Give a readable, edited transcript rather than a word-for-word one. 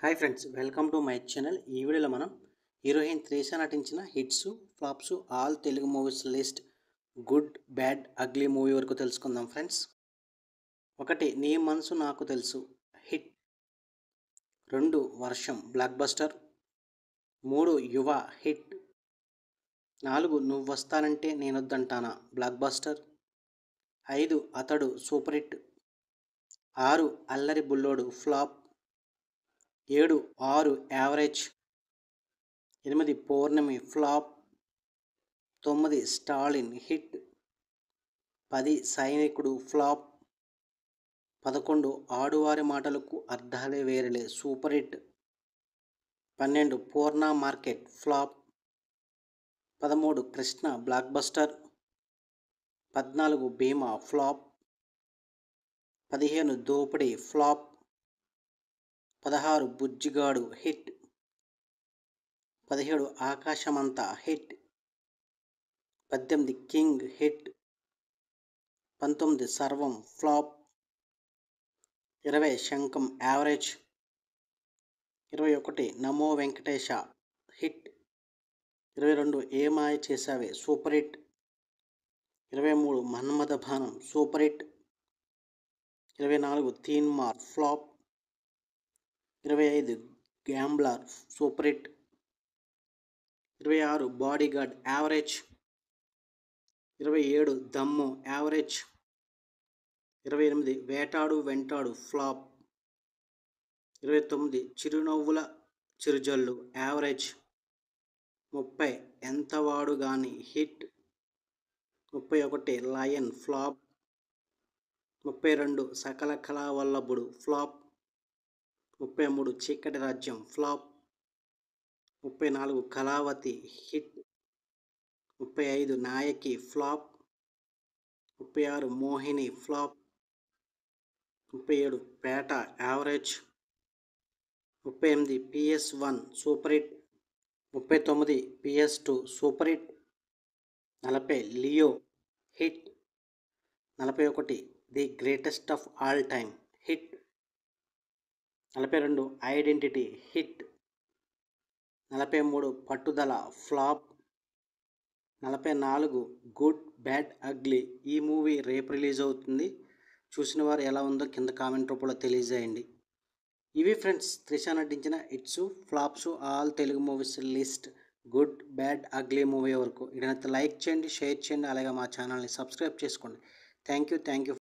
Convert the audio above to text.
Hi friends, welcome to my channel. ఈ వీడియోలో మనం హీరోయిన్ త్రిష నటించిన hits flops all Telugu movies list good bad ugly movie వరకు తెలుసుకుందాం ఫ్రెండ్స్. 1 నీ మనసు నాకు తెలుసు హిట్. 2 వర్షం బ్లాక్ బస్టర్. 3 యువ హిట్. 4 నువ్వు వస్తానంటే నేనొద్దంటానా బ్లాక్ బస్టర్. 5 అతడు super hit. 6 Allari Bullodu flop. 7 6 average. 8 Pournami flop. 9 Stalin hit. 10 Sainikudu flop. 11 Aaduvari Matalaku Arthale Verele super hit. 12 Poorna market flop. 13 Krishna blockbuster. 14 Bheema flop. 15 Dopidi flop. 16 Bujjigadu hit. 17 ఆకాశమంతా హిట్. 18 king hit. 19 సర్వం ఫ్లాప్. 20 శంఖం average. 21 Namo Venkatesa hit. 22 Ye Maaya Chesave super hit. 23 Manmatha Banam super hit. 24 Teenmaar flop. 25 gambler super hit. 26 bodyguard average. 27 Dammu average. 28 వేటాడు వెంటాడు flop. 29 చిరునవ్వుల చిరుజల్లు average. 30 ఎంతవాడు గాని hit. 31 lion flop. 32 సకల కళావల్లభుడు flop. 33 Chikati Rajyam flop. 34 Kalavathi hit. 35 Nayaki flop. 36 Mohini flop. 37 Petta average. 38 PS1 super hit. 39 PS2 super hit. 40 Leo hit. 41 the greatest of all time hit. 42 identity hit. 43 Pattudala flop. 44 good bad ugly. ఈ movie రేపు release అవుతుంది. చూసిన వారు ఎలా ఉందో కింద comment రూపంలో తెలియజేయండి. ఇవి ఫ్రెండ్స్ త్రిష నటించిన hits flops all Telugu movies list good bad ugly movie వరకు. ఇదైతే లైక్ చేయండి, షేర్ చేయండి, అలాగే మా ఛానల్ని సబ్స్క్రైబ్ చేసుకోండి. Thank you.